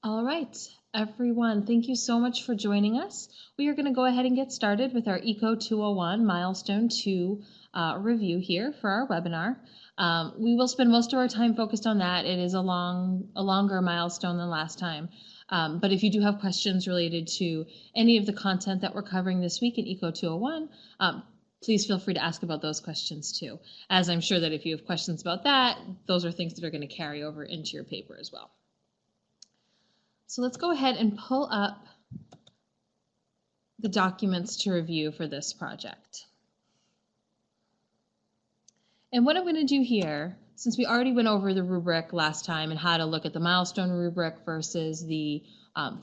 All right, everyone, thank you so much for joining us. We are going to go ahead and get started with our ECO 201 Milestone 2 review here for our webinar. We will spend most of our time focused on that. It is a longer milestone than last time. But if you do have questions related to any of the content that we're covering this week in ECO 201, please feel free to ask about those questions too, as I'm sure that if you have questions about that, those are things that are going to carry over into your paper as well. So let's go ahead and pull up the documents to review for this project. And what I'm going to do here, since we already went over the rubric last time and how to look at the milestone rubric versus the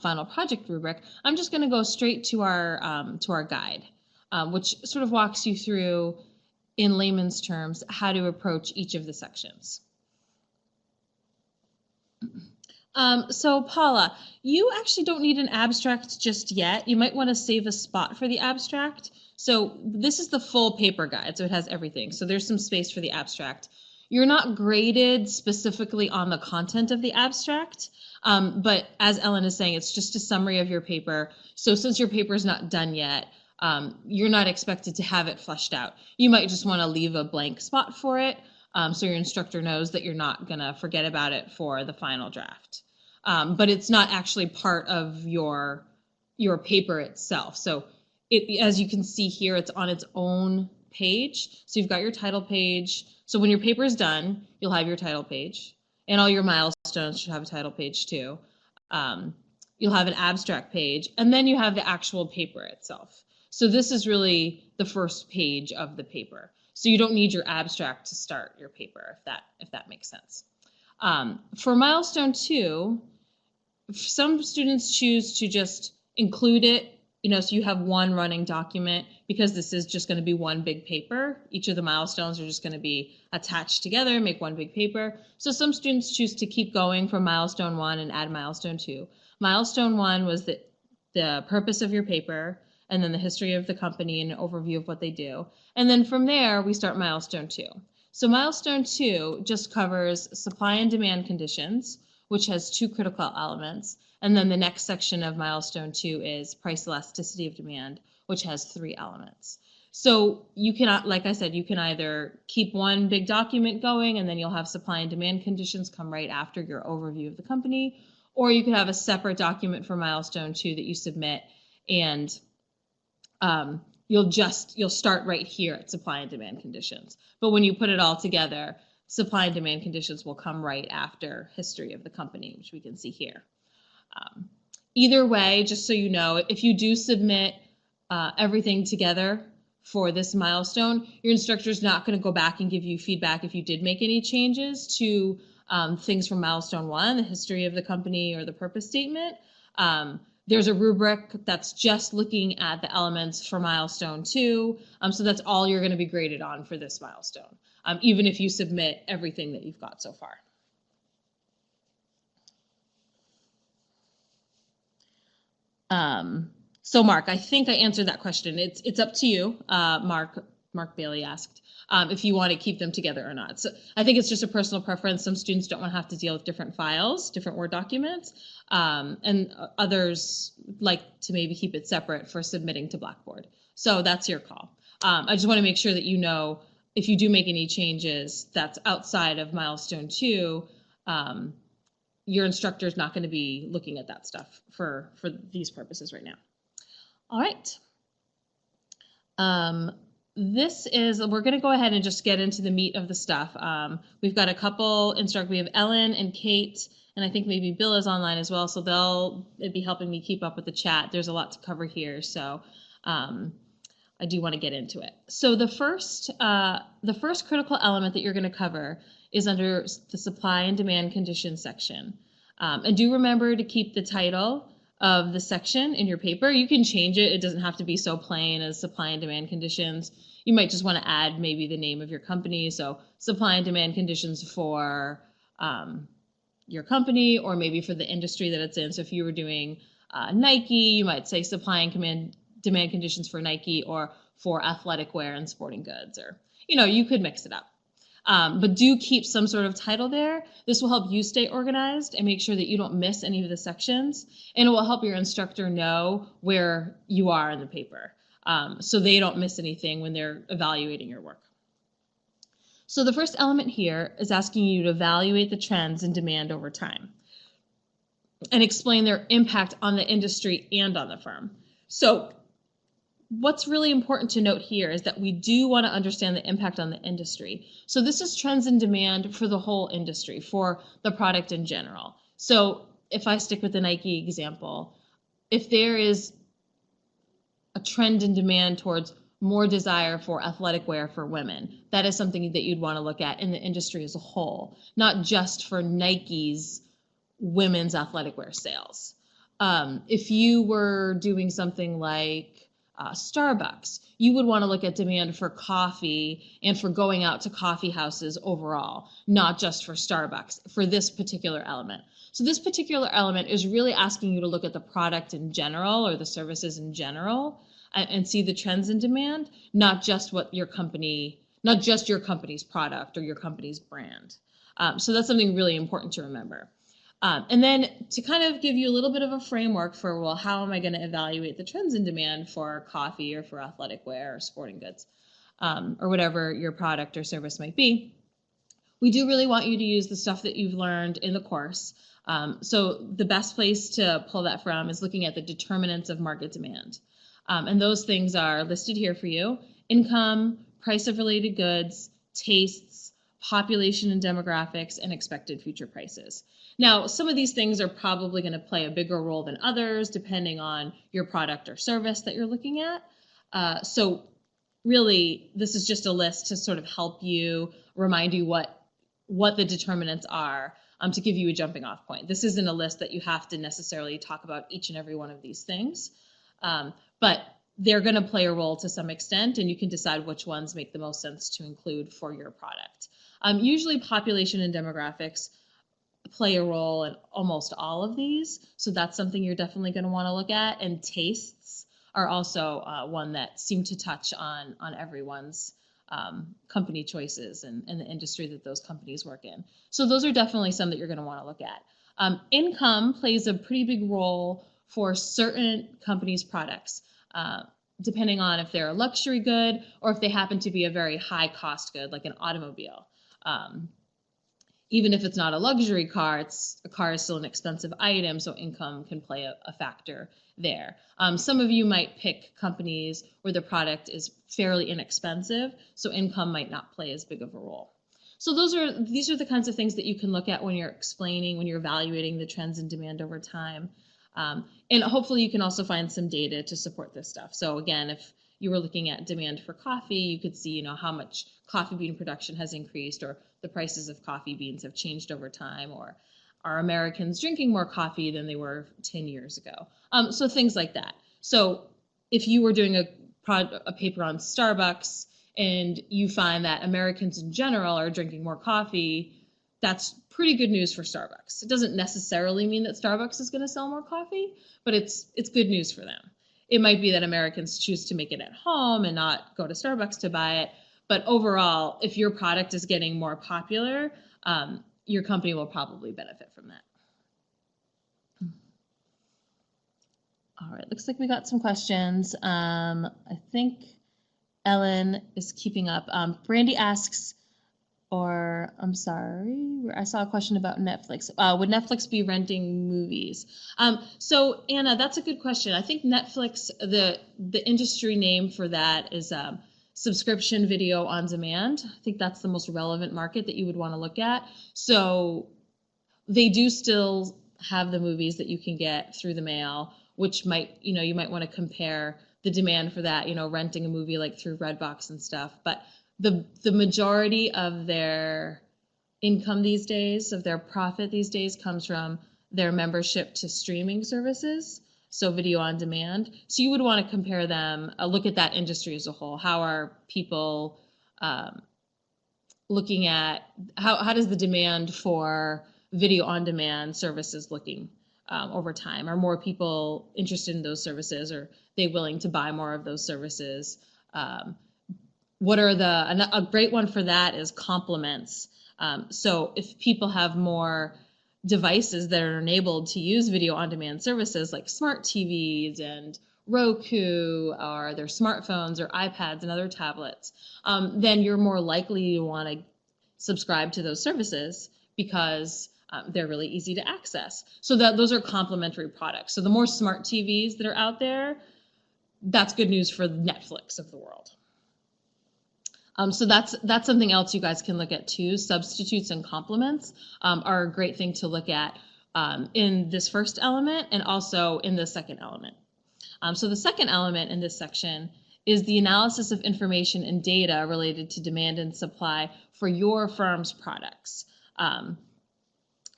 final project rubric, I'm just going to go straight to our guide, which sort of walks you through, in layman's terms, how to approach each of the sections. So Paula, you actually don't need an abstract just yet. You might want to save a spot for the abstract. So this is the full paper guide, so it has everything. So there's some space for the abstract. You're not graded specifically on the content of the abstract, but as Ellen is saying, it's just a summary of your paper. So since your paper is not done yet, you're not expected to have it fleshed out. You might just want to leave a blank spot for it, so your instructor knows that you're not going to forget about it for the final draft. But it's not actually part of your paper itself. So as you can see here, it's on its own page. So you've got your title page. So when your paper is done, you'll have your title page, and all your milestones should have a title page too. You'll have an abstract page, and then you have the actual paper itself. So this is really the first page of the paper. So you don't need your abstract to start your paper, if that makes sense. For milestone 2, some students choose to just include it, so you have one running document, because this is just going to be one big paper. Each of the milestones are just going to be attached together, make one big paper. So some students choose to keep going from milestone 1 and add milestone 2. Milestone 1 was the purpose of your paper, and then the history of the company and an overview of what they do. And then from there, we start milestone 2. So milestone 2 just covers supply and demand conditions, which has 2 critical elements. And then the next section of milestone 2 is price elasticity of demand, which has 3 elements. So you cannot, like I said, you can either keep one big document going and then you'll have supply and demand conditions come right after your overview of the company, or you could have a separate document for milestone 2 that you submit, and you'll start right here at supply and demand conditions. But when you put it all together, supply and demand conditions will come right after history of the company, which we can see here. Either way, just so you know, if you do submit everything together for this milestone, your instructor is not going to go back and give you feedback if you did make any changes to things from milestone 1, the history of the company or the purpose statement. There's a rubric that's just looking at the elements for milestone 2. So that's all you're going to be graded on for this milestone, even if you submit everything that you've got so far. So Mark, I think I answered that question. It's up to you, Mark Bailey asked, if you want to keep them together or not. So I think it's just a personal preference. Some students don't want to have to deal with different files, different Word documents, and others like to maybe keep it separate for submitting to Blackboard. So that's your call. I just want to make sure that you know, if you do make any changes that's outside of milestone 2, your instructor is not going to be looking at that stuff for these purposes right now. All right. We're going to go ahead and just get into the meat of the stuff. We've got a couple instructors. We have Ellen and Kate, and I think maybe Bill is online as well, so they'll be helping me keep up with the chat. There's a lot to cover here, so I do want to get into it. So the first critical element that you're going to cover is under the supply and demand conditions section. And do remember to keep the title of the section in your paper. You can change it. It doesn't have to be so plain as supply and demand conditions. You might just want to add maybe the name of your company. So supply and demand conditions for your company, or maybe for the industry that it's in. So if you were doing Nike, you might say supply and demand conditions for Nike, or for athletic wear and sporting goods, or, you could mix it up. But do keep some sort of title there. This will help you stay organized and make sure that you don't miss any of the sections. And it will help your instructor know where you are in the paper, so they don't miss anything when they're evaluating your work. So the first element here is asking you to evaluate the trends in demand over time and explain their impact on the industry and on the firm. So what's really important to note here is that we do want to understand the impact on the industry. So this is trends in demand for the whole industry, for the product in general. So if I stick with the Nike example, if there is a trend in demand towards more desire for athletic wear for women, that is something that you'd want to look at in the industry as a whole, not just for Nike's women's athletic wear sales. If you were doing something like Starbucks, you would want to look at demand for coffee and for going out to coffee houses overall, not just for Starbucks, for this particular element. So this particular element is really asking you to look at the product in general or the services in general and see the trends in demand, not just your company's product or your company's brand. So that's something really important to remember. And then to kind of give you a little bit of a framework for, well, how am I going to evaluate the trends in demand for coffee or for athletic wear or sporting goods, or whatever your product or service might be? We do really want you to use the stuff that you've learned in the course. So the best place to pull that from is looking at the determinants of market demand. And those things are listed here for you: income, price of related goods, tastes, population and demographics, and expected future prices. Now, some of these things are probably going to play a bigger role than others, depending on your product or service that you're looking at. So really, this is just a list to sort of help you, remind you what the determinants are, to give you a jumping off point. This isn't a list that you have to necessarily talk about each and every one of these things, but they're going to play a role to some extent, and you can decide which ones make the most sense to include for your product. Usually population and demographics play a role in almost all of these, so that's something you're definitely going to want to look at. And tastes are also one that seem to touch on everyone's company choices and the industry that those companies work in. So those are definitely some that you're going to want to look at. Income plays a pretty big role for certain companies' products, depending on if they're a luxury good or if they happen to be a very high cost good, like an automobile. Even if it's not a luxury car, a car is still an expensive item, so income can play a factor there. Some of you might pick companies where the product is fairly inexpensive, so income might not play as big of a role. So these are the kinds of things that you can look at when you're evaluating the trends in demand over time. And hopefully you can also find some data to support this stuff. So again, if you were looking at demand for coffee, you could see, how much coffee bean production has increased, or the prices of coffee beans have changed over time, or are Americans drinking more coffee than they were 10 years ago? So things like that. So if you were doing a paper on Starbucks and you find that Americans in general are drinking more coffee, that's pretty good news for Starbucks. It doesn't necessarily mean that Starbucks is going to sell more coffee, but it's good news for them. It might be that Americans choose to make it at home and not go to Starbucks to buy it. But overall, if your product is getting more popular, your company will probably benefit from that. All right, looks like we got some questions. I think Ellen is keeping up. Brandy asks, I'm sorry, I saw a question about Netflix. Would Netflix be renting movies? So Anna, that's a good question. I think Netflix, the industry name for that is subscription video on demand. I think that's the most relevant market that you would want to look at. So they do still have the movies that you can get through the mail, which you might want to compare the demand for that, renting a movie like through Redbox and stuff. But the majority of their income these days, of their profit these days, comes from their membership to streaming services, so video on demand. So you would want to compare them, look at that industry as a whole. How are people looking at, how does the demand for video on demand services looking over time? Are more people interested in those services? Are they willing to buy more of those services? what are a great one for that is complements. So if people have more devices that are enabled to use video on demand services like smart TVs and Roku, or their smartphones or iPads and other tablets, then you're more likely to want to subscribe to those services because they're really easy to access. So that those are complementary products. So the more smart TVs that are out there, that's good news for Netflix of the world. So that's something else you guys can look at too. Substitutes and complements are a great thing to look at in this first element and also in the second element. So the second element in this section is the analysis of information and data related to demand and supply for your firm's products. And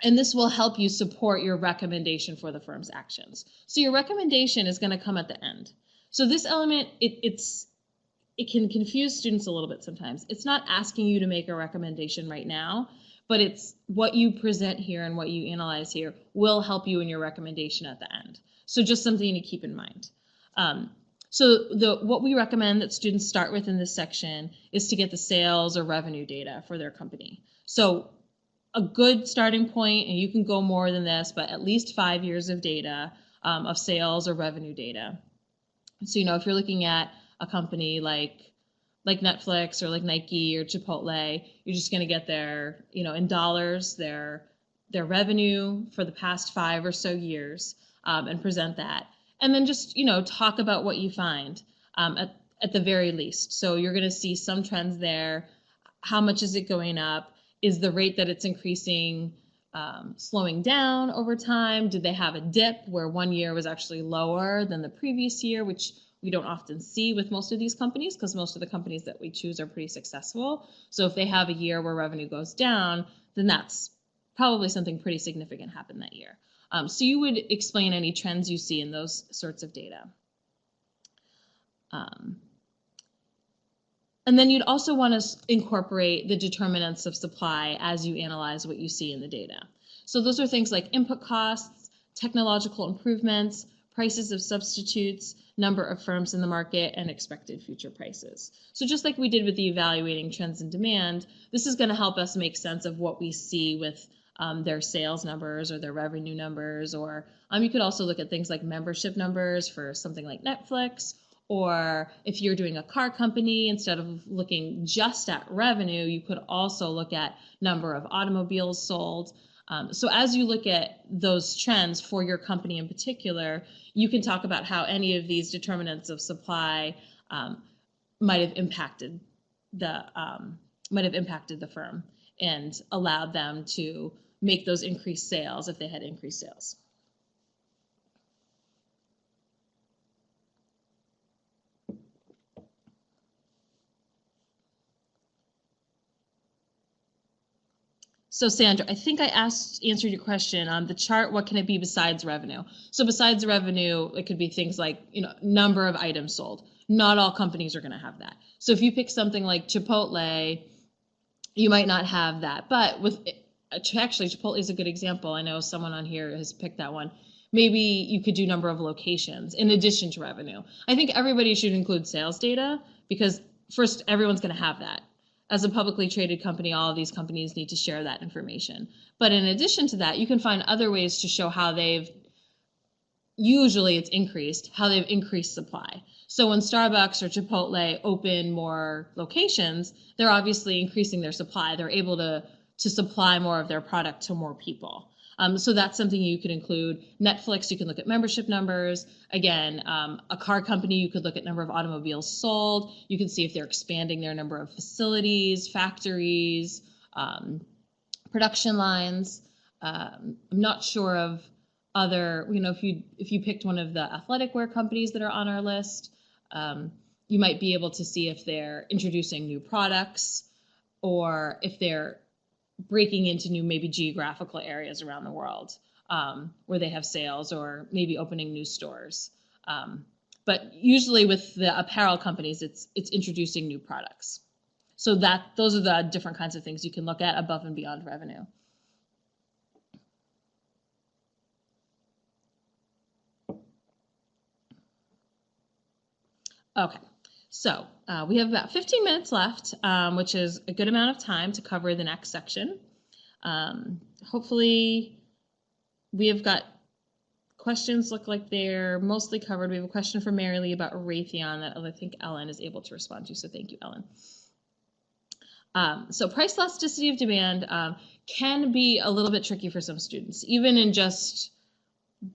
this will help you support your recommendation for the firm's actions. So your recommendation is going to come at the end. So this element, it can confuse students a little bit sometimes. It's not asking you to make a recommendation right now, but it's what you present here and what you analyze here will help you in your recommendation at the end. So just something to keep in mind. So what we recommend that students start with in this section is to get the sales or revenue data for their company. So a good starting point, and you can go more than this, but at least 5 years of data of sales or revenue data. So, if you're looking at a company like Netflix or like Nike or Chipotle, you're just going to get their, in dollars, their revenue for the past 5 or so years and present that. And then just, talk about what you find at the very least. So you're going to see some trends there. How much is it going up? Is the rate that it's increasing slowing down over time? Did they have a dip where one year was actually lower than the previous year, which we don't often see with most of these companies because most of the companies that we choose are pretty successful. So if they have a year where revenue goes down, then that's probably something pretty significant happened that year. So you would explain any trends you see in those sorts of data. And then you'd also want to incorporate the determinants of supply as you analyze what you see in the data. So those are things like input costs, technological improvements, prices of substitutes, number of firms in the market, and expected future prices. So just like we did with the evaluating trends in demand, this is going to help us make sense of what we see with their sales numbers or their revenue numbers, or you could also look at things like membership numbers for something like Netflix. Or if you're doing a car company, instead of looking just at revenue, you could also look at number of automobiles sold. So as you look at those trends for your company in particular, you can talk about how any of these determinants of supply might have impacted the firm and allowed them to make those increased sales if they had increased sales. So Sandra, I think I answered your question on the chart. What can it be besides revenue? So besides revenue, it could be things like, number of items sold. Not all companies are going to have that. So if you pick something like Chipotle, you might not have that. But actually, Chipotle is a good example. I know someone on here has picked that one. Maybe you could do number of locations in addition to revenue. I think everybody should include sales data because first, everyone's going to have that. As a publicly traded company, all of these companies need to share that information. But in addition to that, you can find other ways to show how usually it's increased, how they've increased supply. So when Starbucks or Chipotle open more locations, they're obviously increasing their supply. They're able to supply more of their product to more people. So that's something you could include. Netflix, you can look at membership numbers. Again, a car company, you could look at number of automobiles sold. You can see if they're expanding their number of facilities, factories, production lines. I'm not sure of other, if you picked one of the athletic wear companies that are on our list, you might be able to see if they're introducing new products or if they're breaking into new maybe geographical areas around the world where they have sales or maybe opening new stores. But usually with the apparel companies, it's introducing new products. So those are the different kinds of things you can look at above and beyond revenue. Okay, So we have about 15 minutes left, which is a good amount of time to cover the next section. Hopefully we have got questions look like they're mostly covered. We have a question from Mary Lee about Raytheon that I think Ellen is able to respond to, so thank you, Ellen. So price elasticity of demand can be a little bit tricky for some students, even in just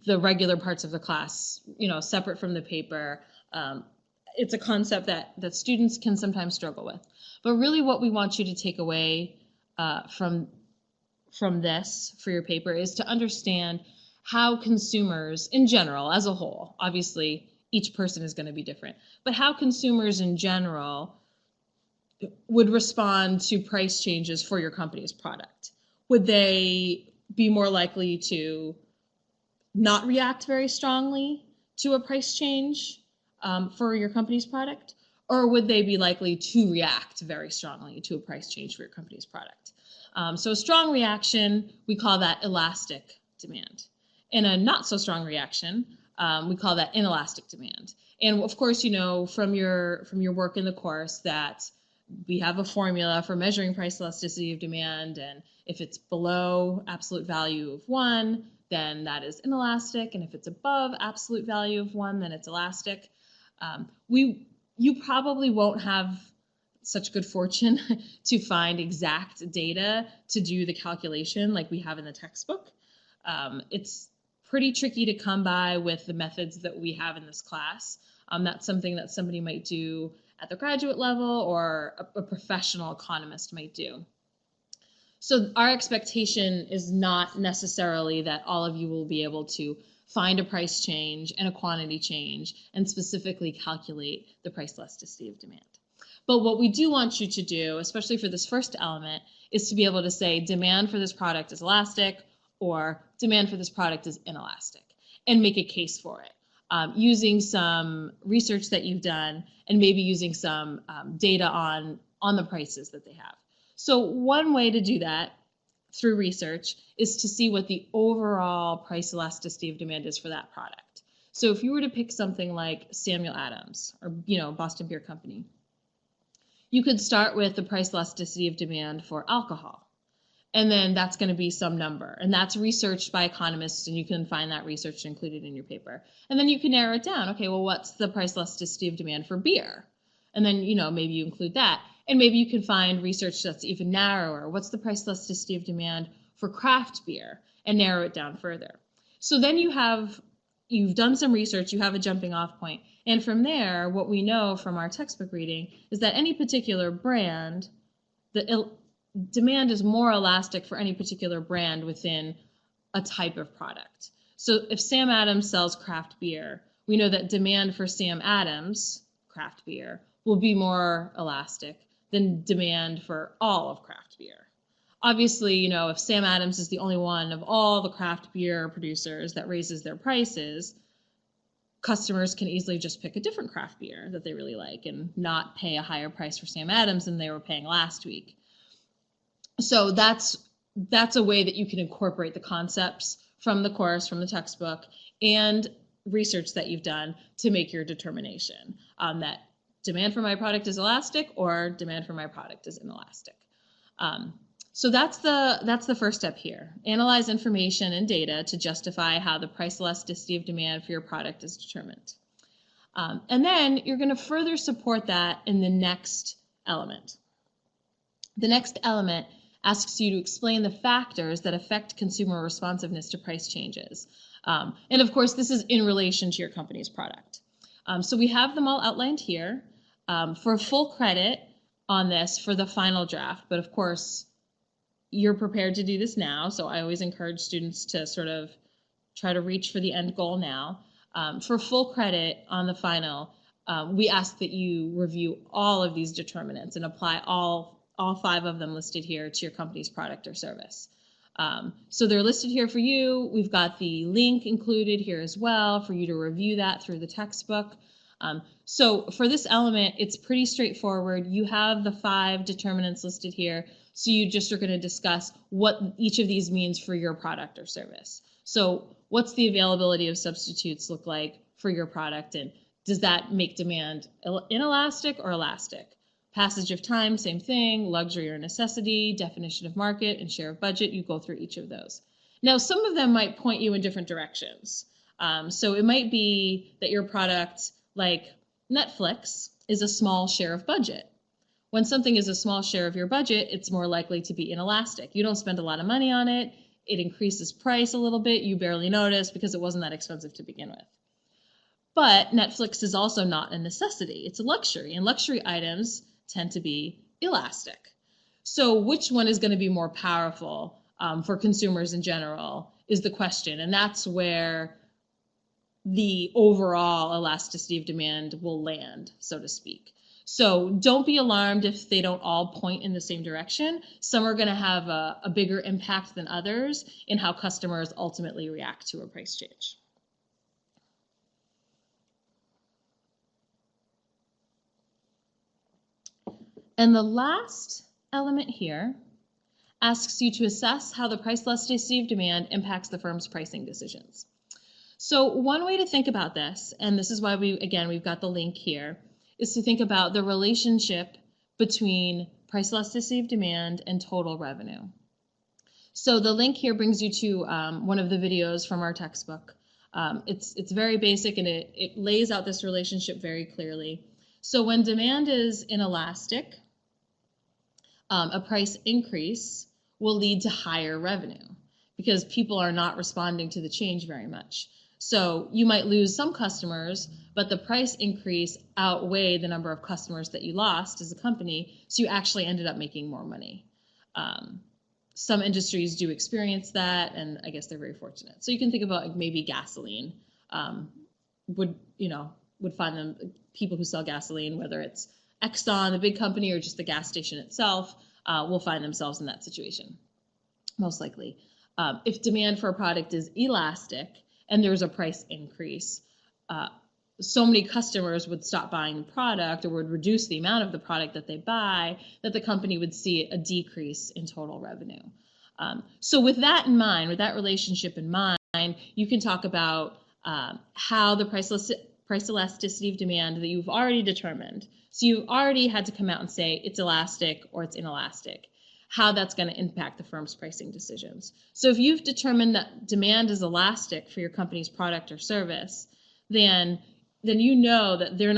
the regular parts of the class, separate from the paper. It's a concept that students can sometimes struggle with. But really what we want you to take away from this for your paper is to understand how consumers in general, as a whole, obviously each person is going to be different, but how consumers in general would respond to price changes for your company's product. Would they be more likely to not react very strongly to a price change for your company's product? Or would they be likely to react very strongly to a price change for your company's product? So a strong reaction, we call that elastic demand. And a not so strong reaction, we call that inelastic demand. And of course, from your work in the course that we have a formula for measuring price elasticity of demand, and if it's below absolute value of 1, then that is inelastic, and if it's above absolute value of 1, then it's elastic. You probably won't have such good fortune to find exact data to do the calculation like we have in the textbook. It's pretty tricky to come by with the methods that we have in this class. That's something that somebody might do at the graduate level or a professional economist might do. So our expectation is not necessarily that all of you will be able to find a price change and a quantity change and specifically calculate the price elasticity of demand. But what we do want you to do, especially for this first element, is to be able to say demand for this product is elastic or demand for this product is inelastic and make a case for it. Using some research that you've done and maybe using some data on the prices that they have. So one way to do that through research is to see what the overall price elasticity of demand is for that product. So if you were to pick something like Samuel Adams or Boston Beer Company, you could start with the price elasticity of demand for alcohol. And then that's going to be some number. And that's researched by economists, and you can find that research included in your paper. And then you can narrow it down. Okay, well, what's the price elasticity of demand for beer? And then, maybe you include that. And maybe you can find research that's even narrower. What's the price elasticity of demand for craft beer? And narrow it down further. So then you've done some research, you have a jumping off point. And from there, what we know from our textbook reading is that any particular brand, the demand is more elastic for any particular brand within a type of product. So if Sam Adams sells craft beer, we know that demand for Sam Adams craft beer will be more elastic than demand for all of craft beer. Obviously, if Sam Adams is the only one of all the craft beer producers that raises their prices, customers can easily just pick a different craft beer that they really like and not pay a higher price for Sam Adams than they were paying last week. So that's a way that you can incorporate the concepts from the course, from the textbook, and research that you've done to make your determination that demand for my product is elastic or demand for my product is inelastic. So that's the first step here. Analyze information and data to justify how the price elasticity of demand for your product is determined. And then you're going to further support that in the next element. The next element asks you to explain the factors that affect consumer responsiveness to price changes. And of course, this is in relation to your company's product. So we have them all outlined here for full credit on this for the final draft. But of course, you're prepared to do this now. So I always encourage students to sort of try to reach for the end goal now. For full credit on the final, we ask that you review all of these determinants and apply all 5 of them listed here to your company's product or service. So they're listed here for you. We've got the link included here as well for you to review that through the textbook. So for this element, it's pretty straightforward. You have the 5 determinants listed here. So you just are going to discuss what each of these means for your product or service. So what's the availability of substitutes look like for your product, and Does that make demand inelastic or elastic? Passage of time, same thing. Luxury or necessity, definition of market, and share of budget. You go through each of those. Now, some of them might point you in different directions. So it might be that your product, like Netflix, is a small share of budget. When something is a small share of your budget, it's more likely to be inelastic. You don't spend a lot of money on it. It increases price a little bit. You barely notice because it wasn't that expensive to begin with. But Netflix is also not a necessity. It's a luxury, and luxury items tend to be elastic. So which one is going to be more powerful for consumers in general is the question. And that's where the overall elasticity of demand will land, so to speak. So don't be alarmed if they don't all point in the same direction. Some are going to have a bigger impact than others in how customers ultimately react to a price change. And the last element here asks you to assess how the price elasticity of demand impacts the firm's pricing decisions. So one way to think about this, and this is why we've got the link here, is to think about the relationship between price elasticity of demand and total revenue. So the link here brings you to one of the videos from our textbook. It's very basic, and it lays out this relationship very clearly. So when demand is inelastic, a price increase will lead to higher revenue because people are not responding to the change very much. So you might lose some customers, but the price increase outweighed the number of customers that you lost as a company, so you actually ended up making more money. Some industries do experience that, and I guess they're very fortunate. So you can think about maybe gasoline. Would find them people who sell gasoline, whether it's Exxon, the big company, or just the gas station itself, will find themselves in that situation, most likely. If demand for a product is elastic and there's a price increase, so many customers would stop buying the product or would reduce the amount of the product that they buy that the company would see a decrease in total revenue. So with that in mind, with that relationship in mind, you can talk about how the price elasticity of demand that you've already determined. So you've already had to come out and say it's elastic or it's inelastic, how that's going to impact the firm's pricing decisions. So if you've determined that demand is elastic for your company's product or service, then you know that they're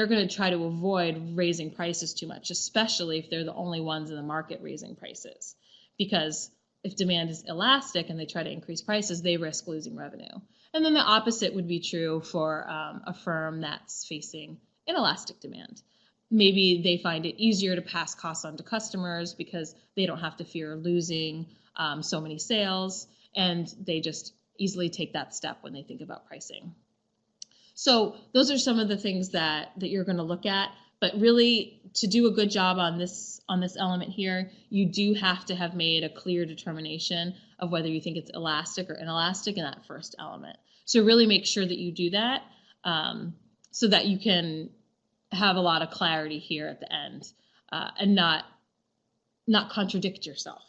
going to try to avoid raising prices too much, especially if they're the only ones in the market raising prices. Because if demand is elastic and they try to increase prices, they risk losing revenue. And then the opposite would be true for a firm that's facing inelastic demand. Maybe they find it easier to pass costs on to customers because they don't have to fear losing so many sales, and they just easily take that step when they think about pricing. So those are some of the things that you're going to look at. But really, to do a good job on this element here, you do have to have made a clear determination of whether you think it's elastic or inelastic in that first element. So really make sure that you do that so that you can have a lot of clarity here at the end and not contradict yourself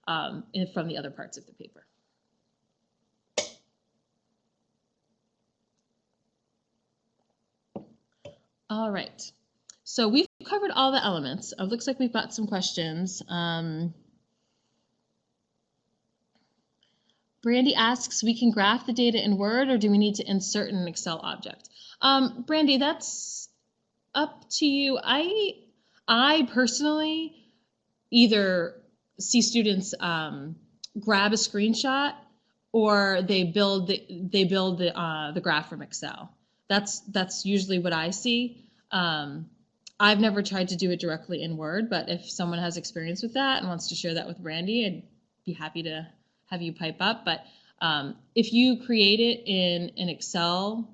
from the other parts of the paper. All right. So we've covered all the elements. It looks like we've got some questions. Brandy asks, we can graph the data in Word, or do we need to insert in an Excel object? Brandy, that's up to you. I personally either see students grab a screenshot or they build the graph from Excel. That's usually what I see. I've never tried to do it directly in Word, but if someone has experience with that and wants to share that with Brandy, I'd be happy to have you pipe up. But if you create it in an Excel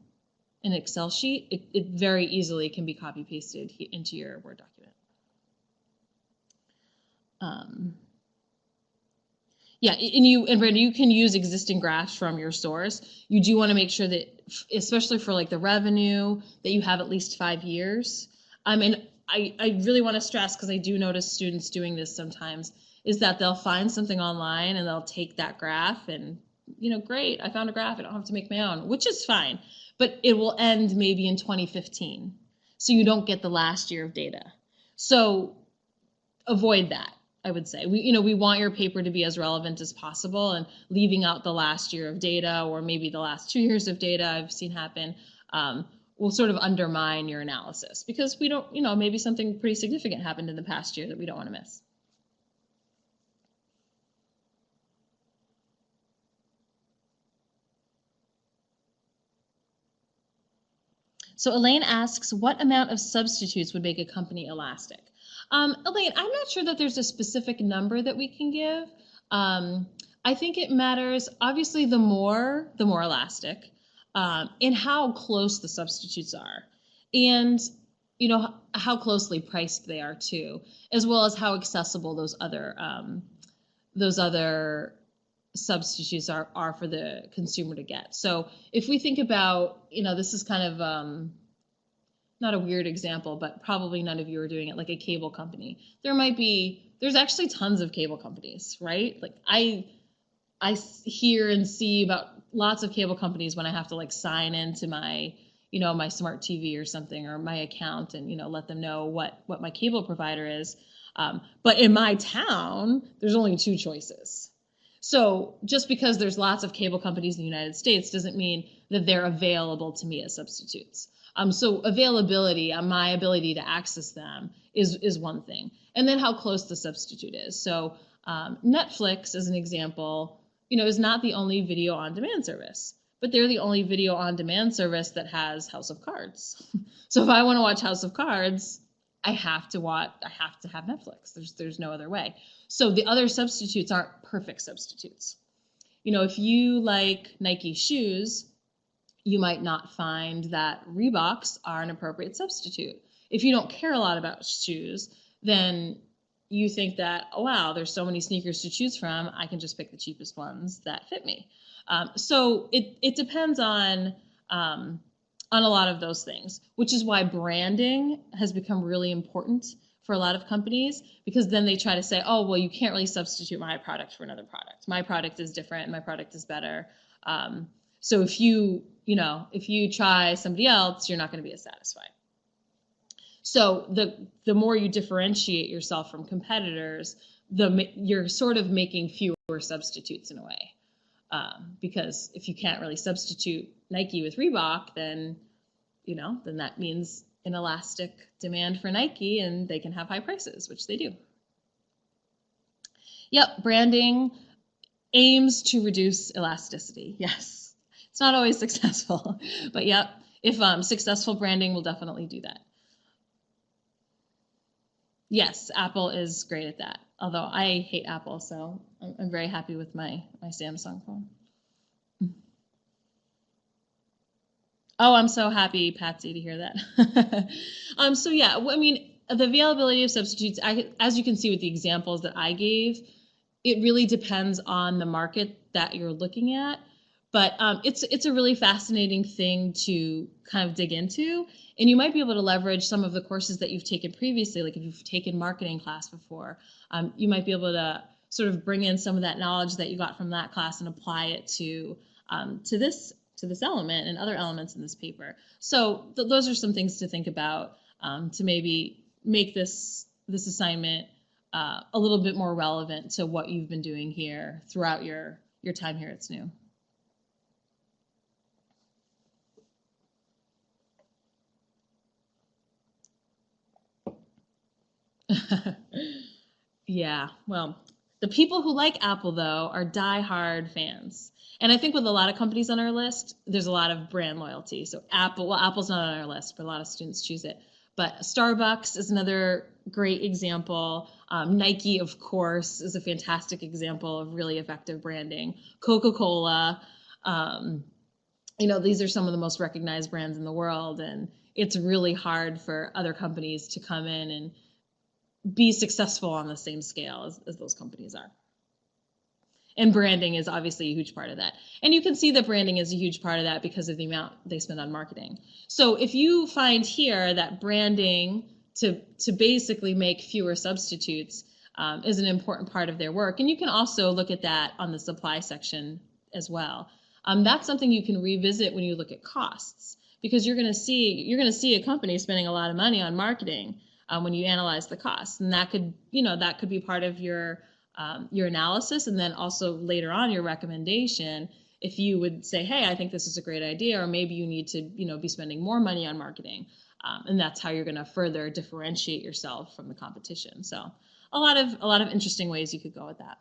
sheet, it very easily can be copy pasted into your Word document. Yeah, and Brandy, you can use existing graphs from your source. You do want to make sure that, especially for like the revenue, that you have at least 5 years. And I really want to stress, because I do notice students doing this sometimes, is that they'll find something online and they'll take that graph and great, I found a graph, I don't have to make my own, which is fine, but it will end maybe in 2015. So you don't get the last year of data. So avoid that, I would say. We want your paper to be as relevant as possible, and leaving out the last year of data or maybe the last 2 years of data I've seen happen will sort of undermine your analysis, because we don't, maybe something pretty significant happened in the past year that we don't want to miss. So Elaine asks, what amount of substitutes would make a company elastic? Elaine, I'm not sure that there's a specific number that we can give. I think it matters, obviously, the more elastic, and how close the substitutes are, and how closely priced they are too, as well as how accessible those other substitutes are for the consumer to get. So if we think about, this is kind of not a weird example, but probably none of you are doing it, like a cable company. There's actually tons of cable companies, right? Like I hear and see about lots of cable companies when I have to like sign into my, my smart TV or something, or my account, and, let them know what my cable provider is. But in my town, there's only 2 choices. So just because there's lots of cable companies in the United States doesn't mean that they're available to me as substitutes. So availability, my ability to access them is one thing. And then how close the substitute is. So Netflix, as an example, is not the only video on demand service, but they're the only video on demand service that has House of Cards. So if I want to watch House of Cards, I have to have Netflix. There's no other way. So the other substitutes aren't perfect substitutes. If you like Nike shoes, you might not find that Reeboks are an appropriate substitute. If you don't care a lot about shoes, then you think that, oh wow, there's so many sneakers to choose from, I can just pick the cheapest ones that fit me. So it depends on a lot of those things, which is why branding has become really important for a lot of companies, because then they try to say, oh, well, you can't really substitute my product for another product. My product is different, my product is better. So if you try somebody else, you're not going to be as satisfied. So the more you differentiate yourself from competitors, you're sort of making fewer substitutes in a way. Because if you can't really substitute Nike with Reebok, then that means an elastic demand for Nike, and they can have high prices, which they do. Yep, branding aims to reduce elasticity. Yes, it's not always successful, but yep, if successful branding will definitely do that. Yes, Apple is great at that. Although I hate Apple, so I'm very happy with my Samsung phone. Oh, I'm so happy, Patsy, to hear that. So yeah, I mean, the availability of substitutes, as you can see with the examples that I gave, it really depends on the market that you're looking at. But it's a really fascinating thing to kind of dig into. And you might be able to leverage some of the courses that you've taken previously, like if you've taken marketing class before, you might be able to sort of bring in some of that knowledge that you got from that class and apply it to this element and other elements in this paper. So those are some things to think about to maybe make this assignment a little bit more relevant to what you've been doing here throughout your time here at SNU. Yeah, well, the people who like Apple, though, are die-hard fans. And I think with a lot of companies on our list, there's a lot of brand loyalty. So Apple's not on our list, but a lot of students choose it. But Starbucks is another great example. Nike, of course, is a fantastic example of really effective branding. Coca-Cola, these are some of the most recognized brands in the world, and it's really hard for other companies to come in and be successful on the same scale as those companies are. And branding is obviously a huge part of that. And you can see that branding is a huge part of that because of the amount they spend on marketing. So if you find here that branding to basically make fewer substitutes is an important part of their work, and you can also look at that on the supply section as well. That's something you can revisit when you look at costs, because you're going to see a company spending a lot of money on marketing when you analyze the costs, and that could be part of your analysis, and then also later on your recommendation. If you would say, hey, I think this is a great idea, or maybe you need to be spending more money on marketing, and that's how you're going to further differentiate yourself from the competition. So a lot of interesting ways you could go with that.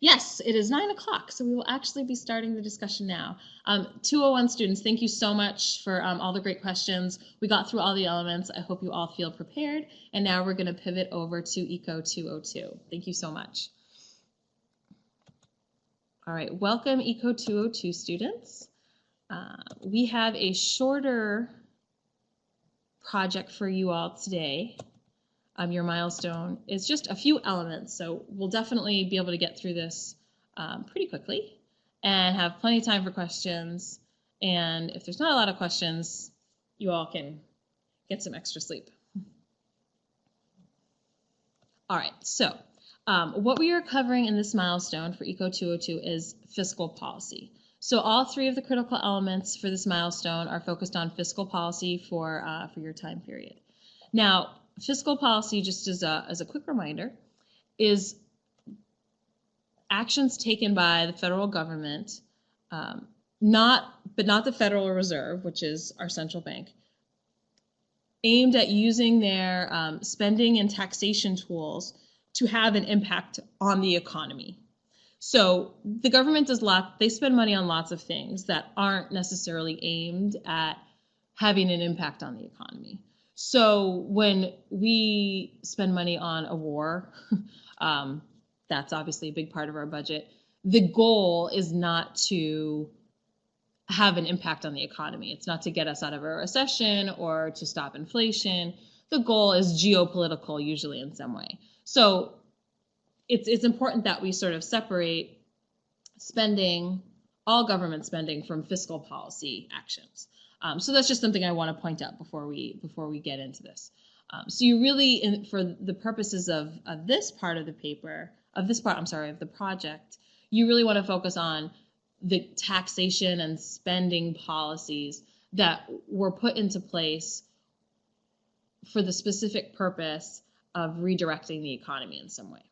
Yes, it is 9 o'clock, so we will actually be starting the discussion now. 201 students, thank you so much for all the great questions. We got through all the elements. I hope you all feel prepared. And now we're going to pivot over to Eco 202. Thank you so much. All right, welcome Eco 202 students. We have a shorter project for you all today. Your milestone is just a few elements, so we'll definitely be able to get through this pretty quickly and have plenty of time for questions. And if there's not a lot of questions, you all can get some extra sleep. All right, so what we are covering in this milestone for Eco 202 is fiscal policy. So all three of the critical elements for this milestone are focused on fiscal policy for your time period. Now, fiscal policy, just as a quick reminder, is actions taken by the federal government, not the Federal Reserve, which is our central bank, aimed at using their spending and taxation tools to have an impact on the economy. So the government they spend money on lots of things that aren't necessarily aimed at having an impact on the economy. So when we spend money on a war, that's obviously a big part of our budget. The goal is not to have an impact on the economy. It's not to get us out of a recession or to stop inflation. The goal is geopolitical, usually in some way. So it's important that we sort of separate spending, all government spending, from fiscal policy actions. So that's just something I want to point out before we get into this. So you really, for the purposes of this part of the paper, of the project, you really want to focus on the taxation and spending policies that were put into place for the specific purpose of redirecting the economy in some way.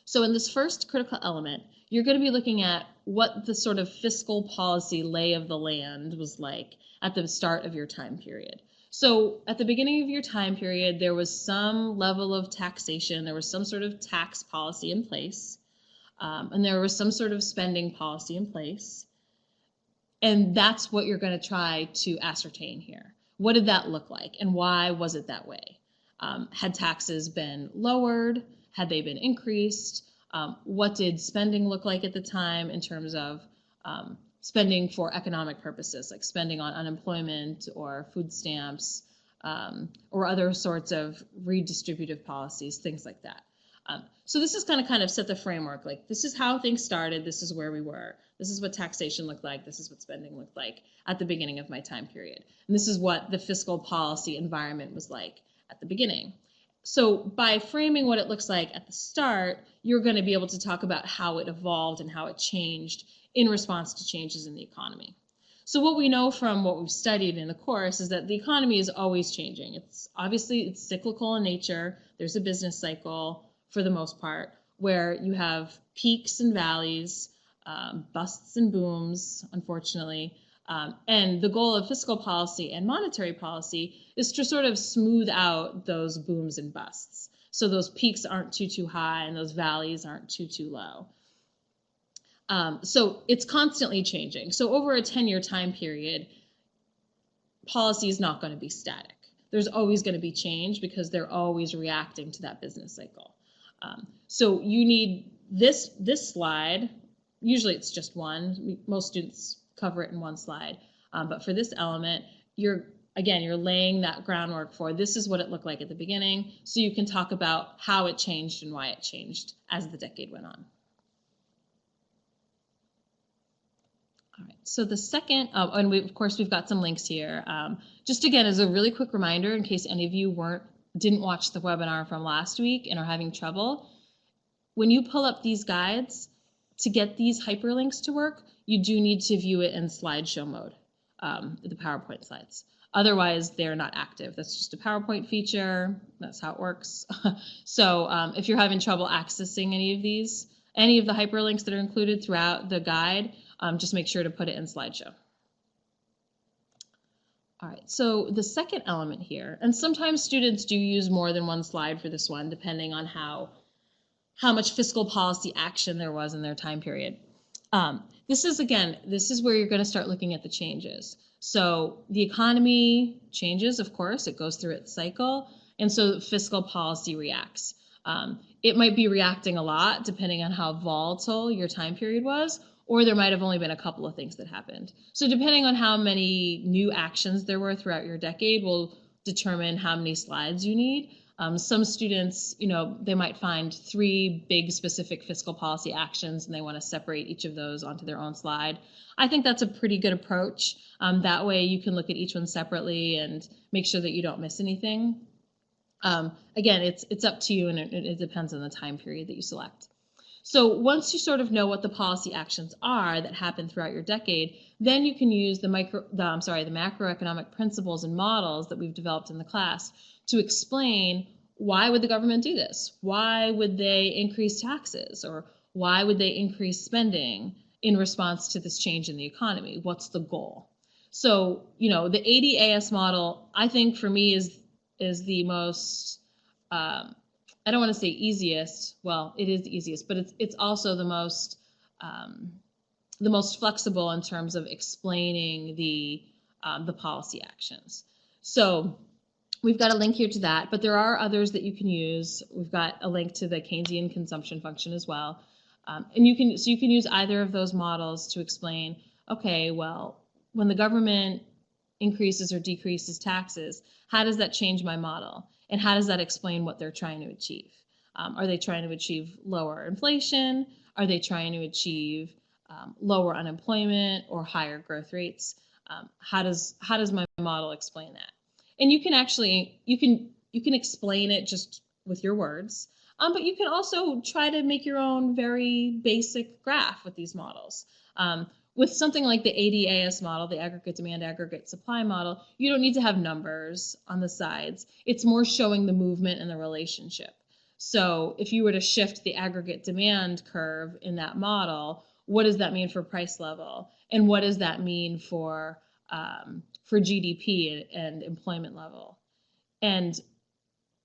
So in this first critical element, you're going to be looking at what the sort of fiscal policy lay of the land was like at the start of your time period. So at the beginning of your time period, there was some level of taxation, there was some sort of tax policy in place, and there was some sort of spending policy in place. And that's what you're going to try to ascertain here. What did that look like, and why was it that way? Had taxes been lowered? Had they been increased? What did spending look like at the time in terms of spending for economic purposes, like spending on unemployment or food stamps or other sorts of redistributive policies, things like that. So this is kind of set the framework, like this is how things started, this is where we were, this is what taxation looked like, this is what spending looked like at the beginning of my time period. And this is what the fiscal policy environment was like at the beginning. So by framing what it looks like at the start, you're going to be able to talk about how it evolved and how it changed in response to changes in the economy. So what we know from what we've studied in the course is that the economy is always changing. It's cyclical in nature. There's a business cycle for the most part where you have peaks and valleys, busts and booms, unfortunately. And the goal of fiscal policy and monetary policy is to sort of smooth out those booms and busts. So those peaks aren't too high and those valleys aren't too low. So it's constantly changing. So over a 10-year time period, policy is not going to be static. There's always going to be change because they're always reacting to that business cycle. So you need this slide. Usually it's just one. Most students cover it in one slide. But for this element, you're laying that groundwork for this is what it looked like at the beginning, so you can talk about how it changed and why it changed as the decade went on. All right, so the second, and of course we've got some links here. Just again, as a really quick reminder, in case any of you didn't watch the webinar from last week and are having trouble, when you pull up these guides, to get these hyperlinks to work, you do need to view it in slideshow mode, the PowerPoint slides. Otherwise, they're not active. That's just a PowerPoint feature. That's how it works. So if you're having trouble accessing any of the hyperlinks that are included throughout the guide, just make sure to put it in slideshow. All right, so the second element here, and sometimes students do use more than one slide for this one, depending on how much fiscal policy action there was in their time period. This is where you're going to start looking at the changes. So the economy changes, of course, it goes through its cycle, and so fiscal policy reacts. It might be reacting a lot depending on how volatile your time period was, or there might have only been a couple of things that happened. So depending on how many new actions there were throughout your decade will determine how many slides you need. Some students, they might find 3 big specific fiscal policy actions and they want to separate each of those onto their own slide. I think that's a pretty good approach. That way you can look at each one separately and make sure that you don't miss anything. Again, it's up to you, and it depends on the time period that you select. So once you sort of know what the policy actions are that happen throughout your decade, then you can use the macroeconomic principles and models that we've developed in the class to explain why would the government do this? Why would they increase taxes? Or why would they increase spending in response to this change in the economy? What's the goal? So, the ADAS model, I think for me is the most, I don't want to say easiest. Well, it is the easiest, but it's also the most flexible in terms of explaining the policy actions. So we've got a link here to that, but there are others that you can use. We've got a link to the Keynesian consumption function as well, and you can use either of those models to explain. Okay, well, when the government increases or decreases taxes, how does that change my model? And how does that explain what they're trying to achieve? Are they trying to achieve lower inflation? Are they trying to achieve lower unemployment or higher growth rates? How does my model explain that? And you can actually, you can explain it just with your words, but you can also try to make your own very basic graph with these models. With something like the ADAS model, the aggregate demand, aggregate supply model, you don't need to have numbers on the sides. It's more showing the movement and the relationship. So if you were to shift the aggregate demand curve in that model, what does that mean for price level? And what does that mean for GDP and employment level? And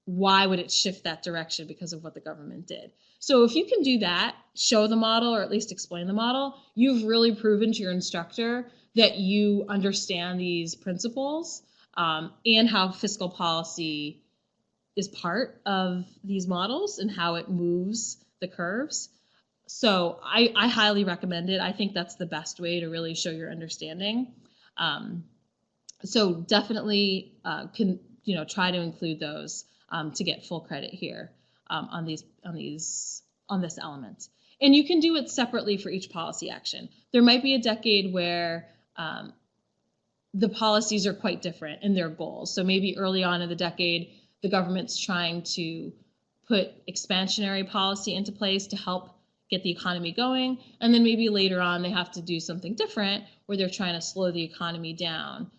why would it shift that direction because of what the government did? So if you can do that, show the model or at least explain the model, you've really proven to your instructor that you understand these principles and how fiscal policy is part of these models and how it moves the curves. So I highly recommend it. I think that's the best way to really show your understanding. So definitely try to include those to get full credit here on this element. And you can do it separately for each policy action. There might be a decade where the policies are quite different in their goals. So maybe early on in the decade, the government's trying to put expansionary policy into place to help get the economy going. And then maybe later on, they have to do something different where they're trying to slow the economy down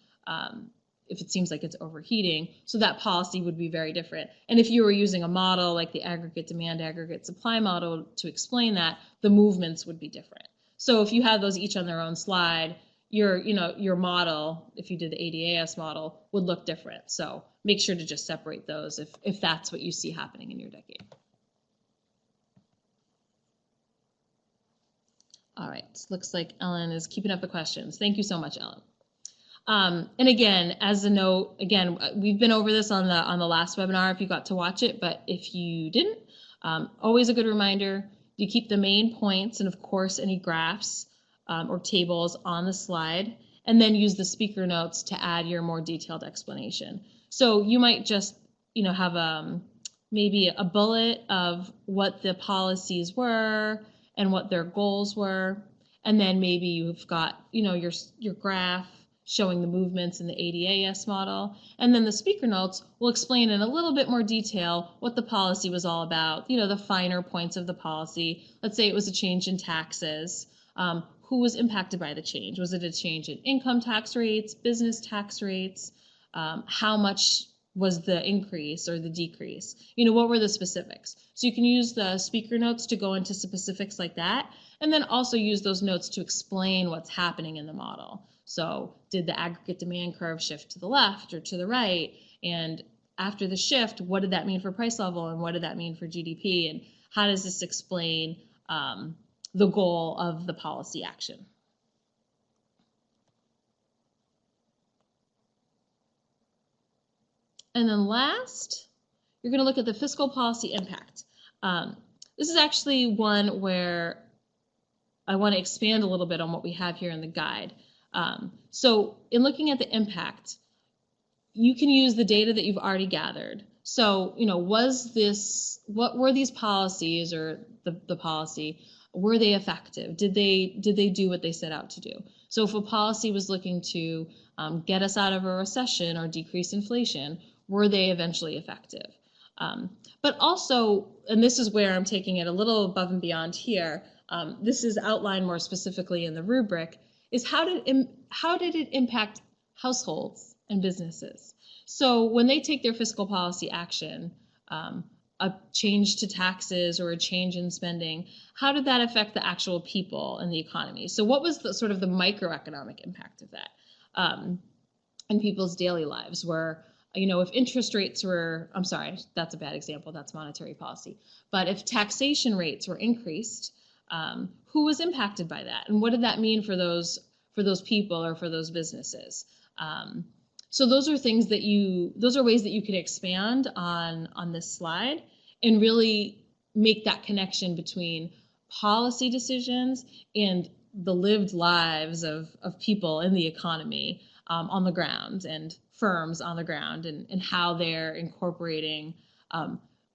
if it seems like it's overheating. So that policy would be very different. And if you were using a model like the aggregate demand, aggregate supply model to explain that, the movements would be different. So if you have those each on their own slide, your model, if you did the ADAS model, would look different. So make sure to just separate those if that's what you see happening in your decade. All right, looks like Ellen is keeping up the questions. Thank you so much, Ellen. And again, as a note, we've been over this on the last webinar if you got to watch it, but if you didn't, always a good reminder, you keep the main points and of course any graphs or tables on the slide, and then use the speaker notes to add your more detailed explanation. So you might just have maybe a bullet of what the policies were and what their goals were, and then maybe you've got your graph showing the movements in the ADAS model. And then the speaker notes will explain in a little bit more detail what the policy was all about, the finer points of the policy. Let's say it was a change in taxes. Who was impacted by the change? Was it a change in income tax rates, business tax rates? How much was the increase or the decrease? What were the specifics? So you can use the speaker notes to go into specifics like that, and then also use those notes to explain what's happening in the model. So did the aggregate demand curve shift to the left or to the right? And after the shift, what did that mean for price level, and what did that mean for GDP? And how does this explain the goal of the policy action? And then last, you're going to look at the fiscal policy impact. This is actually one where I want to expand a little bit on what we have here in the guide. So in looking at the impact, you can use the data that you've already gathered. So, what were these policies, or the policy, were they effective? Did they do what they set out to do? So if a policy was looking to get us out of a recession or decrease inflation, were they eventually effective? But also, and this is where I'm taking it a little above and beyond here, this is outlined more specifically in the rubric, is how did it impact households and businesses? So when they take their fiscal policy action, a change to taxes or a change in spending, how did that affect the actual people and the economy? So what was the sort of the microeconomic impact of that in people's daily lives? Where, if interest rates were, I'm sorry, that's a bad example, that's monetary policy. But if taxation rates were increased, who was impacted by that? And what did that mean for those people or for those businesses? So those are things those are ways that you can expand on this slide and really make that connection between policy decisions and the lived lives of people in the economy on the ground, and firms on the ground, and how they're incorporating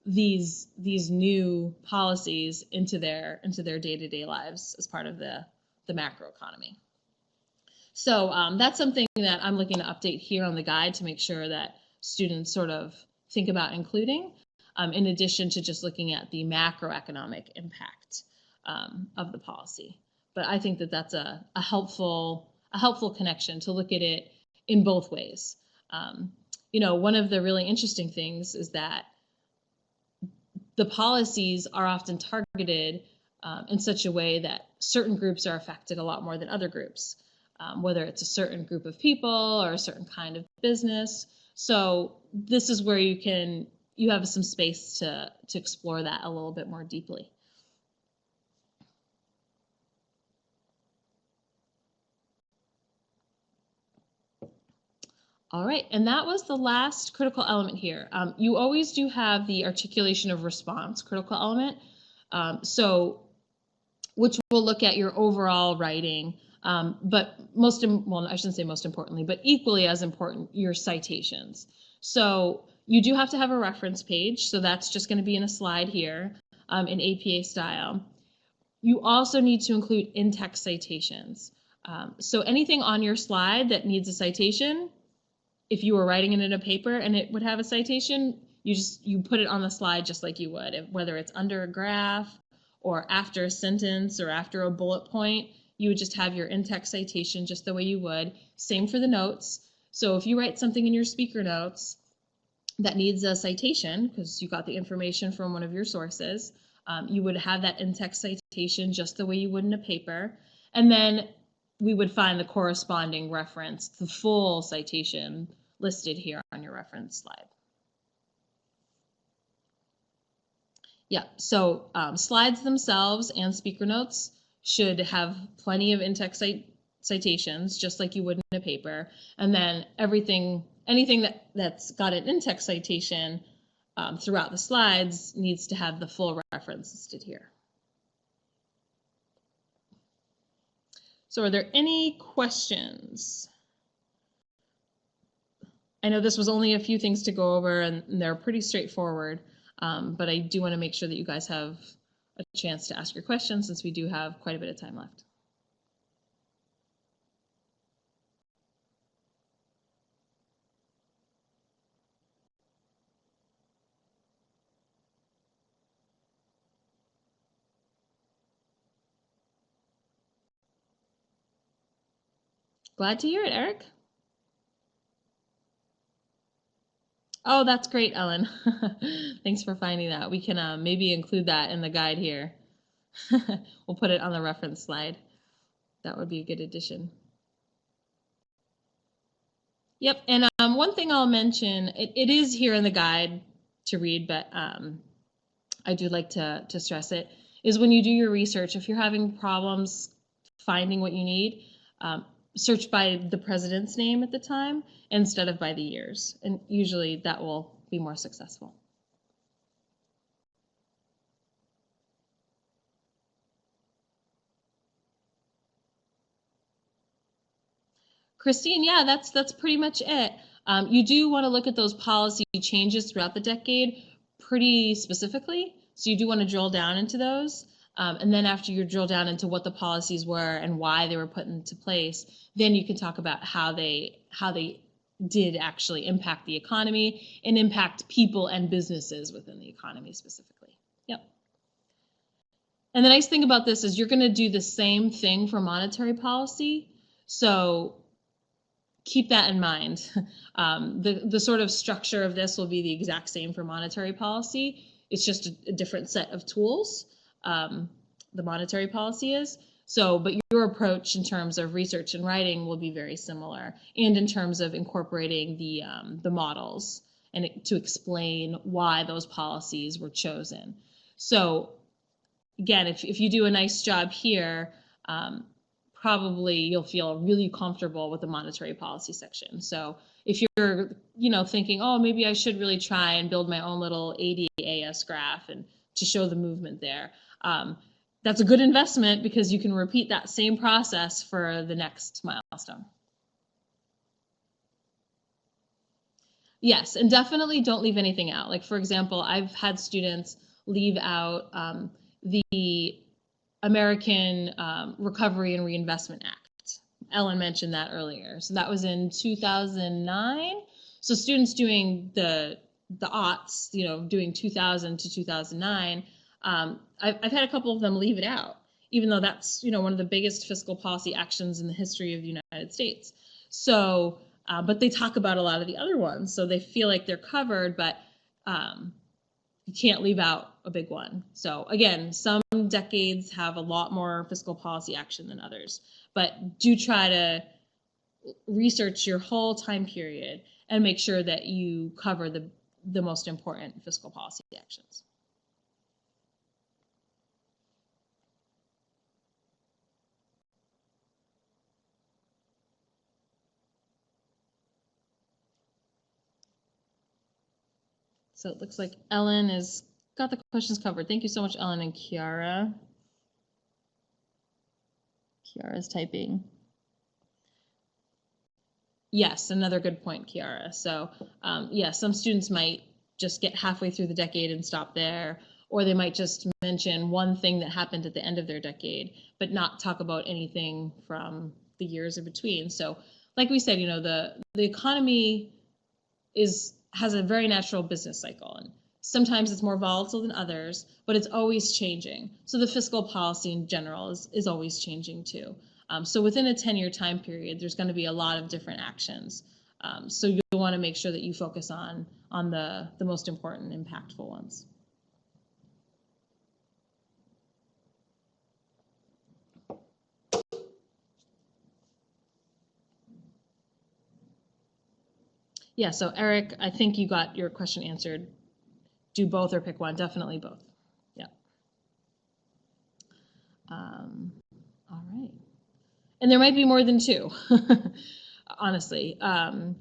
these new policies into their day-to-day lives as part of the macroeconomy. So that's something that I'm looking to update here on the guide to make sure that students sort of think about including, in addition to just looking at the macroeconomic impact of the policy. But I think that that's a helpful connection to look at it in both ways. One of the really interesting things is that the policies are often targeted in such a way that certain groups are affected a lot more than other groups, whether it's a certain group of people or a certain kind of business. So this is where you have some space to explore that a little bit more deeply. All right, and that was the last critical element here. You always do have the articulation of response critical element, which will look at your overall writing, but I shouldn't say most importantly, but equally as important, your citations. So you do have to have a reference page, so that's just going to be in a slide here in APA style. You also need to include in-text citations. So anything on your slide that needs a citation, if you were writing it in a paper and it would have a citation, you put it on the slide just like you would, whether it's under a graph or after a sentence or after a bullet point, you would just have your in-text citation just the way you would. Same for the notes. So if you write something in your speaker notes that needs a citation because you got the information from one of your sources, you would have that in-text citation just the way you would in a paper. And then we would find the corresponding reference, the full citation listed here on your reference slide. Yeah, so slides themselves and speaker notes should have plenty of in-text citations, just like you would in a paper. And then anything that's got an in-text citation throughout the slides needs to have the full reference listed here. So are there any questions? I know this was only a few things to go over and they're pretty straightforward, but I do want to make sure that you guys have a chance to ask your questions since we do have quite a bit of time left. Glad to hear it, Eric. Oh, that's great, Ellen. Thanks for finding that. We can maybe include that in the guide here. We'll put it on the reference slide. That would be a good addition. Yep, and one thing I'll mention, it is here in the guide to read, but I do like to stress it, is when you do your research, if you're having problems finding what you need, search by the president's name at the time instead of by the years, and usually that will be more successful. Christine, yeah, that's pretty much it. You do want to look at those policy changes throughout the decade pretty specifically. So you do want to drill down into those. And then after you drill down into what the policies were and why they were put into place, then you can talk about how they did actually impact the economy and impact people and businesses within the economy specifically. Yep. And the nice thing about this is you're going to do the same thing for monetary policy. So keep that in mind. The sort of structure of this will be the exact same for monetary policy. It's just a different set of tools, the monetary policy is. So, but your approach in terms of research and writing will be very similar, and in terms of incorporating the models and to explain why those policies were chosen. So again, if you do a nice job here, probably you'll feel really comfortable with the monetary policy section. So if you're, thinking, oh, maybe I should really try and build my own little ADAS graph and to show the movement there, that's a good investment because you can repeat that same process for the next milestone. Yes, and definitely don't leave anything out. Like, for example, I've had students leave out the American Recovery and Reinvestment Act. Ellen mentioned that earlier. So that was in 2009. So students doing the aughts, doing 2000 to 2009, I've had a couple of them leave it out, even though that's, one of the biggest fiscal policy actions in the history of the United States. So, but they talk about a lot of the other ones. So they feel like they're covered, but you can't leave out a big one. So again, some decades have a lot more fiscal policy action than others, but do try to research your whole time period and make sure that you cover the most important fiscal policy actions. So it looks like Ellen has got the questions covered. Thank you so much, Ellen and Kiara. Kiara's typing. Yes, another good point, Kiara. So yeah, some students might just get halfway through the decade and stop there, or they might just mention one thing that happened at the end of their decade, but not talk about anything from the years in between. So like we said, the economy has a very natural business cycle, and sometimes it's more volatile than others, but it's always changing. So the fiscal policy in general is always changing too. So within a 10-year time period, there's going to be a lot of different actions. So you'll want to make sure that you focus on the most important, impactful ones. Yeah, so Eric, I think you got your question answered. Do both or pick one? Definitely both. Yeah. All right. And there might be more than two, honestly. And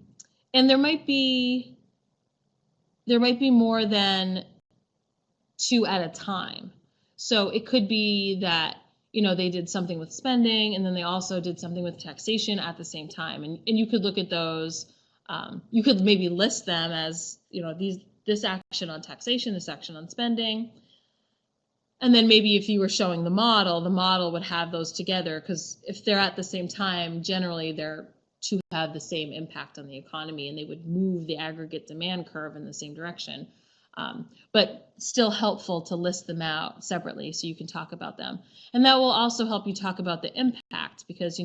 there might be more than two at a time. So it could be that, they did something with spending, and then they also did something with taxation at the same time. And you could look at those. You could maybe list them as, this action on taxation, this action on spending. And then maybe if you were showing the model would have those together, because if they're at the same time, generally they're to have the same impact on the economy, and they would move the aggregate demand curve in the same direction. But still helpful to list them out separately so you can talk about them. And that will also help you talk about the impact, because,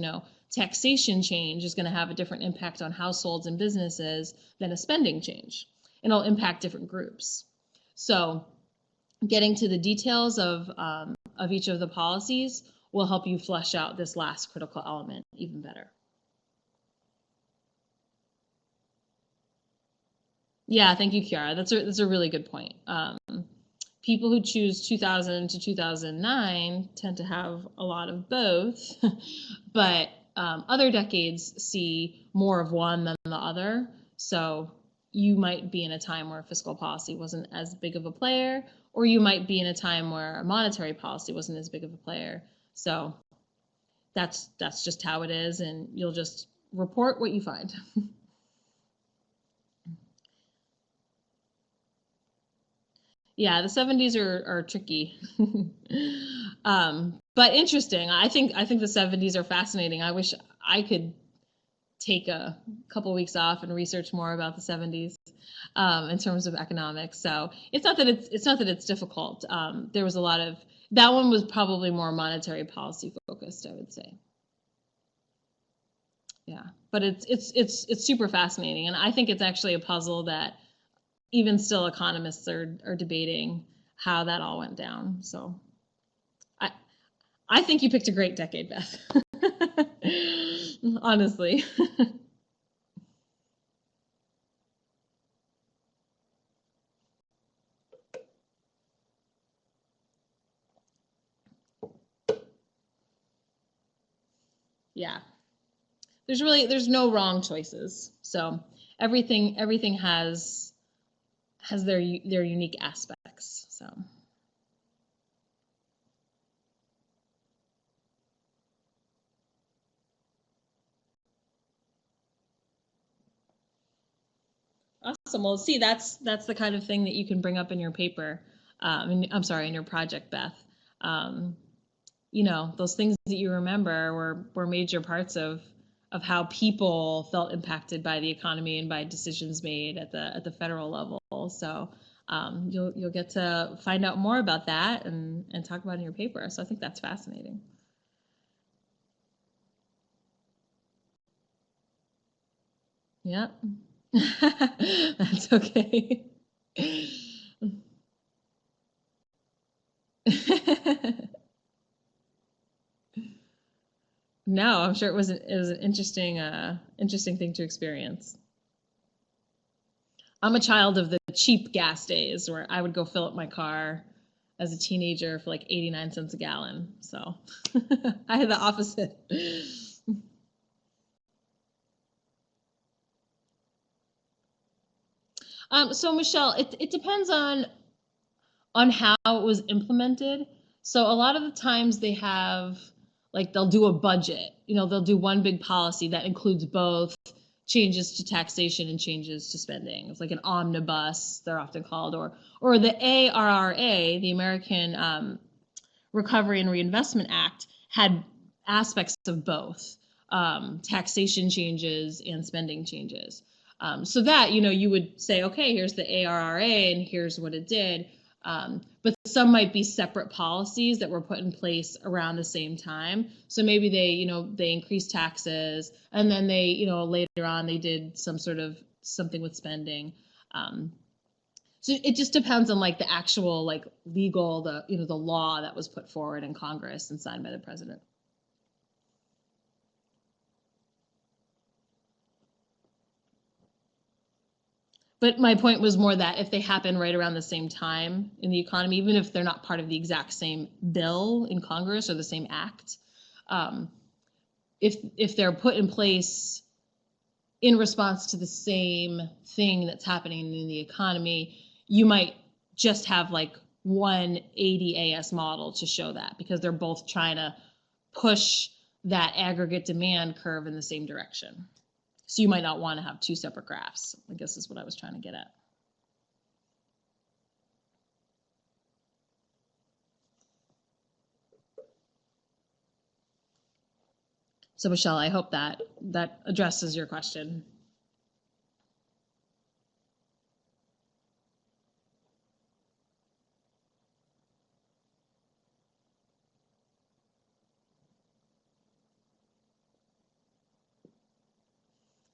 taxation change is going to have a different impact on households and businesses than a spending change. And it'll impact different groups. So getting to the details of each of the policies will help you flesh out this last critical element even better. Yeah, thank you, Kiara. That's a really good point. People who choose 2000 to 2009 tend to have a lot of both, but other decades see more of one than the other. So you might be in a time where fiscal policy wasn't as big of a player, or you might be in a time where monetary policy wasn't as big of a player. So that's just how it is, and you'll just report what you find. Yeah, the 70s are tricky. But interesting. I think the 70s are fascinating. I wish I could take a couple weeks off and research more about the 70s in terms of economics. So it's not that it's difficult. There was a lot of that one was probably more monetary policy focused, I would say. Yeah, but it's super fascinating, and I think it's actually a puzzle that even still economists are debating how that all went down. So I think you picked a great decade, Beth. Honestly. Yeah. There's no wrong choices. So everything has their unique aspects. So awesome. Well, see, that's the kind of thing that you can bring up in your paper. I'm sorry, in your project, Beth. Those things that you remember were major parts of how people felt impacted by the economy and by decisions made at the federal level. So you'll get to find out more about that and talk about it in your paper. So I think that's fascinating. Yep. That's okay. No, I'm sure it was an interesting thing to experience. I'm a child of the cheap gas days where I would go fill up my car as a teenager for like 89 cents a gallon. So I had the opposite. So Michelle, it depends on how it was implemented. So a lot of the times they have, like, they'll do a budget. They'll do one big policy that includes both changes to taxation and changes to spending. It's like an omnibus, they're often called, or the ARRA, the American Recovery and Reinvestment Act, had aspects of both taxation changes and spending changes. So that, you would say, okay, here's the ARRA and here's what it did. But some might be separate policies that were put in place around the same time. So maybe they increased taxes, and then they, later on they did something with spending. So it just depends on like the actual like legal, the law that was put forward in Congress and signed by the president. But my point was more that if they happen right around the same time in the economy, even if they're not part of the exact same bill in Congress or the same act, if they're put in place in response to the same thing that's happening in the economy, you might just have like one ADAS model to show that, because they're both trying to push that aggregate demand curve in the same direction. So you might not want to have two separate graphs, I guess is what I was trying to get at. So Michelle, I hope that addresses your question.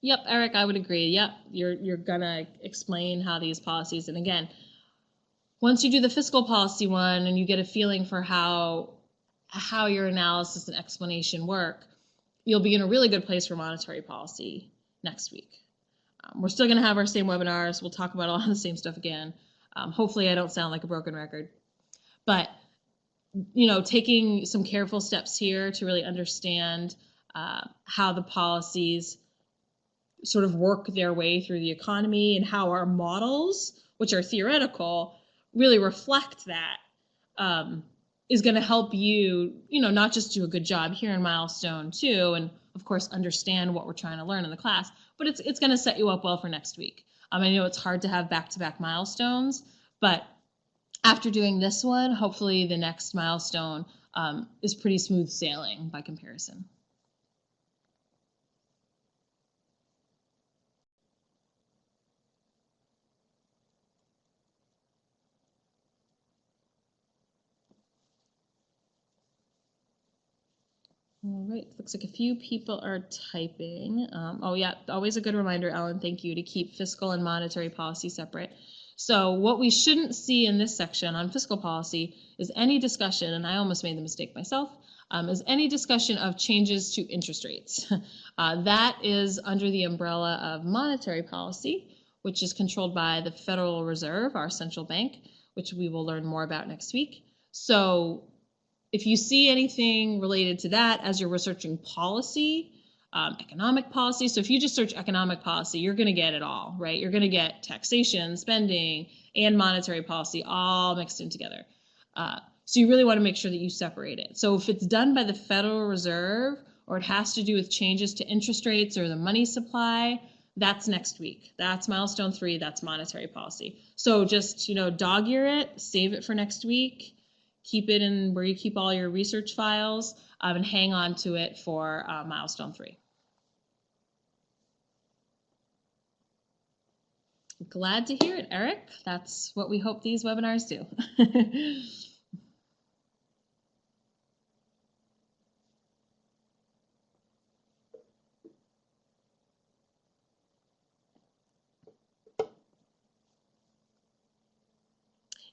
Yep, Eric, I would agree. Yep, you're gonna explain how these policies, and again, once you do the fiscal policy one and you get a feeling for how your analysis and explanation work, you'll be in a really good place for monetary policy next week. We're still going to have our same webinars. We'll talk about a lot of the same stuff again. Hopefully I don't sound like a broken record. But, taking some careful steps here to really understand how the policies sort of work their way through the economy and how our models, which are theoretical, really reflect that, is going to help you, not just do a good job here in Milestone too, and of course understand what we're trying to learn in the class, but it's going to set you up well for next week. I know it's hard to have back-to-back milestones, but after doing this one, hopefully the next milestone is pretty smooth sailing by comparison. All right, looks like a few people are typing. Oh yeah, always a good reminder, Ellen, thank you, to keep fiscal and monetary policy separate. So what we shouldn't see in this section on fiscal policy is any discussion, and I almost made the mistake myself, is any discussion of changes to interest rates. That is under the umbrella of monetary policy, which is controlled by the Federal Reserve, our central bank, which we will learn more about next week. So if you see anything related to that as you're researching policy, economic policy, so if you just search economic policy, you're going to get it all, right? You're going to get taxation, spending, and monetary policy all mixed in together. So you really want to make sure that you separate it. So if it's done by the Federal Reserve, or it has to do with changes to interest rates or the money supply, that's next week. That's milestone 3, that's monetary policy. So just, dog ear it, save it for next week. Keep it in where you keep all your research files, and hang on to it for milestone 3. Glad to hear it, Eric. That's what we hope these webinars do.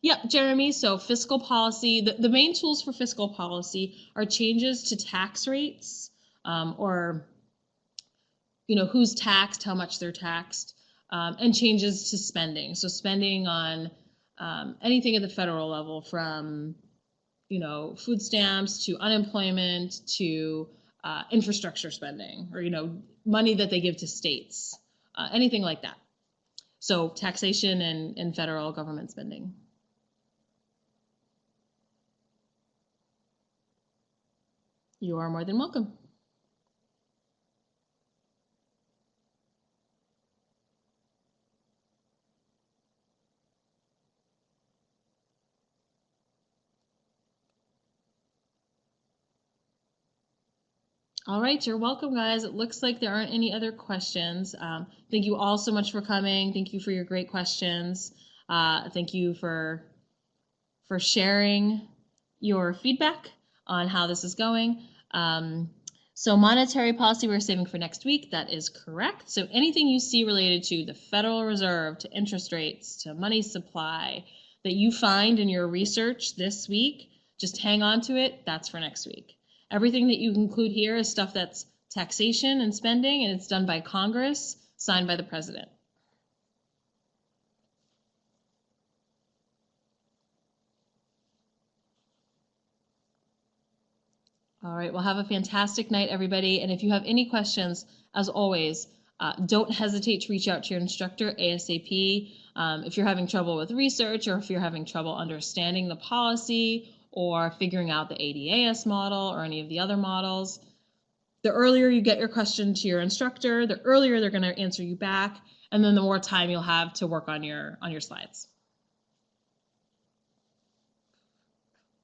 Yep, Jeremy, so fiscal policy, the main tools for fiscal policy are changes to tax rates, or, who's taxed, how much they're taxed, and changes to spending. So spending on anything at the federal level, from, food stamps to unemployment to infrastructure spending, or, money that they give to states, anything like that. So taxation and federal government spending. You are more than welcome. All right, you're welcome, guys. It looks like there aren't any other questions. Thank you all so much for coming. Thank you for your great questions. Thank you for sharing your feedback on how this is going. So monetary policy we're saving for next week. That is correct. So anything you see related to the Federal Reserve, to interest rates, to money supply that you find in your research this week, just hang on to it. That's for next week. Everything that you include here is stuff that's taxation and spending, and it's done by Congress, signed by the president. All right, well, have a fantastic night, everybody. And if you have any questions, as always, don't hesitate to reach out to your instructor ASAP. If you're having trouble with research, or if you're having trouble understanding the policy or figuring out the ADAS model or any of the other models, the earlier you get your question to your instructor, the earlier they're going to answer you back, and then the more time you'll have to work on your slides.